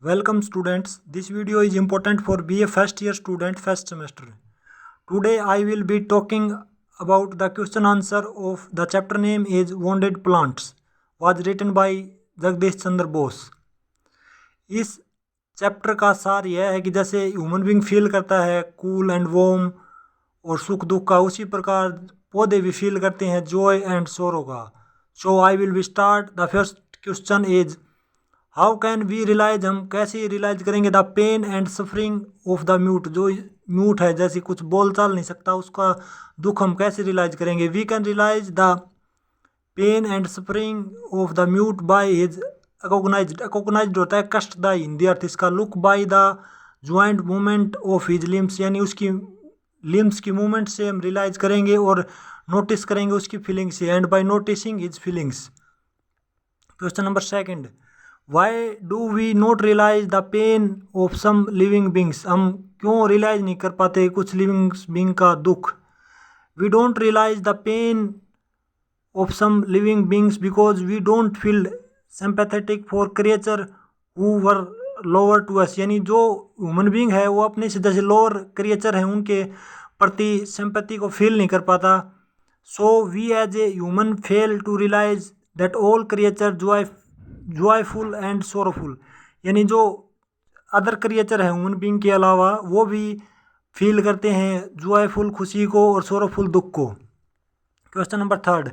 Welcome students. This video is important for BA first year student first semester. Today I will be talking about the question answer of the chapter name is Wounded Plants was written by Jagdish Chandra Bose. इस chapter का सार यह है कि जैसे human being feel करता है cool and warm और सुख दुख का, उसी प्रकार पौधे भी फील करते हैं जॉय एंड सोरो का। So I will be start. The first question is how can we realise, हम कैसे रियलाइज करेंगे the pain and suffering of the mute, जो म्यूट है जैसे कुछ बोल चाल नहीं सकता उसका दुख हम कैसे रियलाइज करेंगे। We can realise the pain and suffering of the mute by his agonised होता है कष्टदायी हिंदी अर्थ इसका। Look by the joint movement of his limbs, यानी उसकी लिम्स की मूवमेंट से हम रियलाइज करेंगे और नोटिस करेंगे उसकी फीलिंग से। And by noticing his feelings. Question number second, why do we not realize the pain of some living beings, हम क्यों रियलाइज नहीं कर पाते कुछ लिविंग बींग का दुख। We don't realize the pain of some living beings because we don't feel sympathetic for creature who were lower to us, यानी जो ह्यूमन बींग है वो अपने से जैसे लोअर क्रिएचर हैं उनके प्रति सिंपैथी को फील नहीं कर पाता। So we as a human fail to realize that all creature joyful and sorrowful, यानी जो अदर क्रिएचर है ह्यूमन बींग के अलावा वो भी फील करते हैं जॉयफुल खुशी को और सोरोफुल दुख को। Question number third,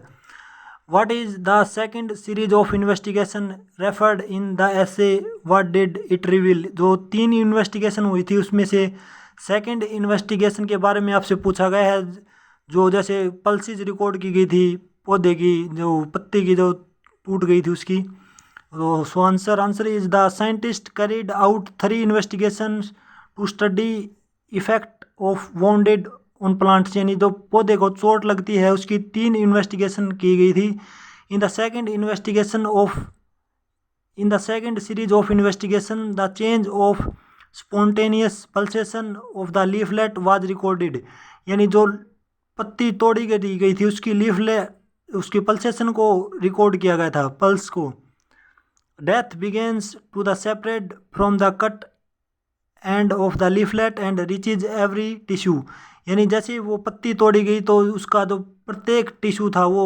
what is the second series of investigation referred in the essay what did it reveal, जो 3 इन्वेस्टिगेशन हुई थी उसमें से सेकंड इन्वेस्टिगेशन के बारे में आपसे पूछा गया है, जो जैसे पल्सिस रिकॉर्ड की गई थी पौधे की, जो पत्ती की जो टूट गई थी उसकी। So answer is the scientist carried out 3 investigations to study effect of wounded on plants, यानी जो पौधे को चोट लगती है उसकी 3 इन्वेस्टिगेशन की गई थी। In the second series of investigation the change of spontaneous pulsation of the leaflet was recorded, यानी जो पत्ती तोड़ी गई थी उसकी लीफलेट उसकी पल्सेशन को रिकॉर्ड किया गया था, पल्स को। Death begins to the separate from the cut end of the leaflet and reaches every tissue, यानी जैसे वो पत्ती तोड़ी गई तो उसका जो प्रत्येक टिश्यू था वो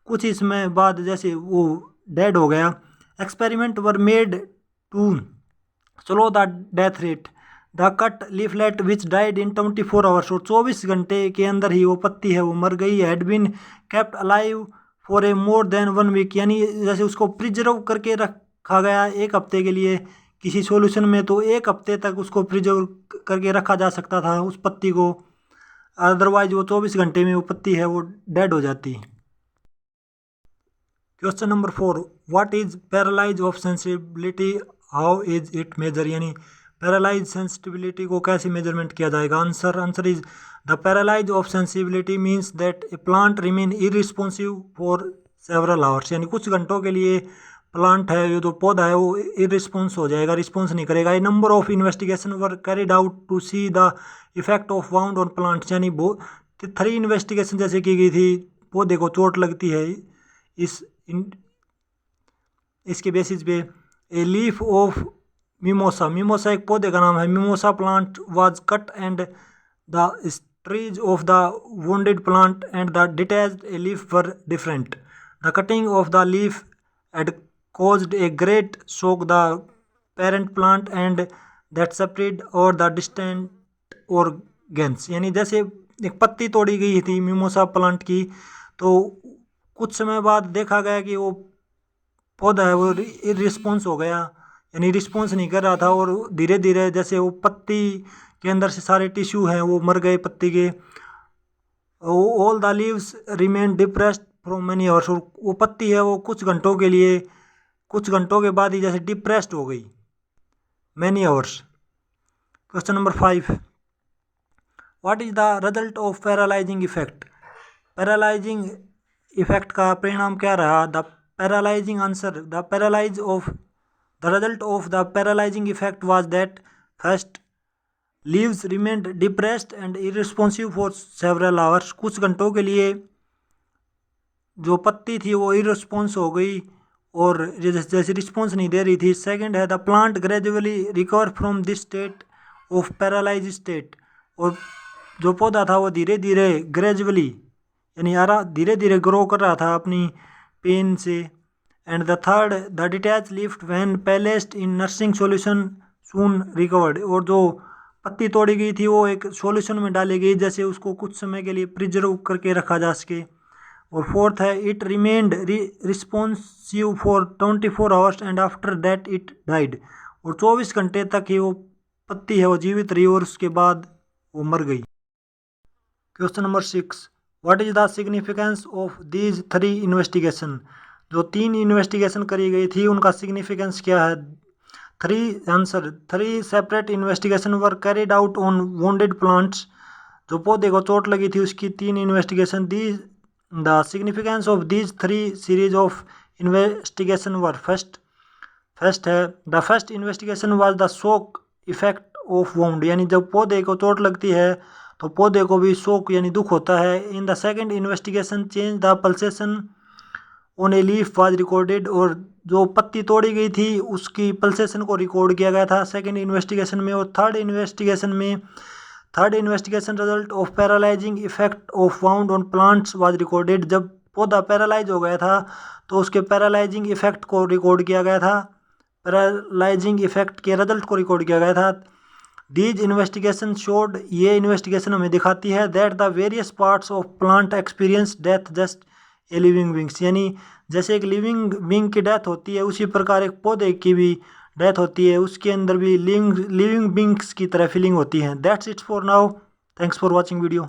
कुछ ही समय बाद जैसे वो डेड हो गया। Experiment were made to slow the death rate the cut leaflet which died in 24 hours, और 24 घंटे के अंदर ही वो पत्ती है वो मर गई। Had been kept alive for a more than 1 week, यानी जैसे उसको प्रिजर्व करके रखा गया 1 हफ्ते के लिए किसी सॉल्यूशन में, तो 1 हफ्ते तक उसको प्रिजर्व करके रखा जा सकता था उस पत्ती को, अदरवाइज वो 24 घंटे में वो पत्ती है वो डेड हो जाती। Question number 4, what is paralyse of sensibility, how is it measure, यानी पैरालाइज सेंसिटिविटी को कैसे मेजरमेंट किया जाएगा। Answer is the paralyse of sensibility means that a plant remain irresponsive for several hours, यानी कुछ घंटों के लिए प्लांट है ये जो पौधा है वो इरिस्पॉन्स हो जाएगा, रिस्पॉन्स नहीं करेगा। A number of investigation were carried out to see the effect of wound on plants, यानी 3 इन्वेस्टिगेशन जैसे की गई थी पौधे को चोट लगती है इसके बेसिस पे। ए लीफ ऑफ मिमोसा एक पौधे का नाम है, mimosa plant was cut and the stress of the wounded plant and the detached a leaf were different. The cutting of the leaf had caused a great shock the parent plant and that spread over the distant organs, यानी जैसे एक पत्ती तोड़ी गई थी mimosa plant की तो कुछ समय बाद देखा गया कि वो पौधा है वो रिस्पॉन्स हो गया, यानी रिस्पॉन्स नहीं कर रहा था और धीरे धीरे जैसे वो पत्ती के अंदर से सारे टिश्यू हैं वो मर गए पत्ती के। All the leaves remain depressed from many hours, और वो पत्ती है वो कुछ घंटों के बाद ही जैसे डिप्रेस्ड हो गई many hours. Question number 5, what is the result of paralysing effect, paralysing effect का परिणाम क्या रहा। The paralysing answer the result of the paralysing effect was that first leaves remained depressed and irresponsive for several hours, कुछ घंटों के लिए जो पत्ती थी वो इरिस्पॉन्स हो गई और जैसे रिस्पॉन्स नहीं दे रही थी। सेकंड है the plant gradually recover from this state of paralyse state, और जो पौधा था वो धीरे धीरे ग्रेजुअली यानी धीरे धीरे ग्रो कर रहा था अपनी पेन से। And the third the detach leaf when placed in nursing solution soon recovered, और जो पत्ती तोड़ी गई थी वो एक सॉल्यूशन में डाली गई जैसे उसको कुछ समय के लिए प्रिजर्व करके रखा जा सके। और फोर्थ है it remained responsive for 24 hours and after that it died, और 24 घंटे तक ही वो पत्ती है वो जीवित रही और उसके बाद वो मर गई। Question number 6, what is the significance of these 3 investigation, जो 3 इन्वेस्टिगेशन करी गई थी उनका सिग्निफिकेंस क्या है। 3 separate investigation were carried out on wounded plants, जो पौधे को चोट लगी थी उसकी 3 investigation. The significance of these 3 series of investigation were first है the first investigation was the shock effect of wound, यानी जब पौधे को चोट लगती है तो पौधे को भी शोक यानी दुख होता है। In the second investigation change the pulsation on a leaf was recorded, और जो पत्ती तोड़ी गई थी उसकी पल्सेशन को रिकॉर्ड किया गया था सेकेंड इन्वेस्टिगेशन में। और third investigation result of paralysing effect of wound on plants was recorded, जब पौधा पैरालाइज हो गया था तो उसके पैरालाइजिंग इफेक्ट को रिकॉर्ड किया गया था, पैरालाइजिंग इफेक्ट के रिजल्ट को रिकॉर्ड किया गया था। दीज इन्वेस्टिगेशन शोड, ये इन्वेस्टिगेशन हमें दिखाती है that the various parts of plant experience death just a living beings, यानी जैसे एक लिविंग बींग की डेथ होती है उसी प्रकार एक पौधे की भी डेथ होती है, उसके अंदर भी लिविंग बींग्स की तरह फीलिंग होती है। That's it for now, thanks for watching video.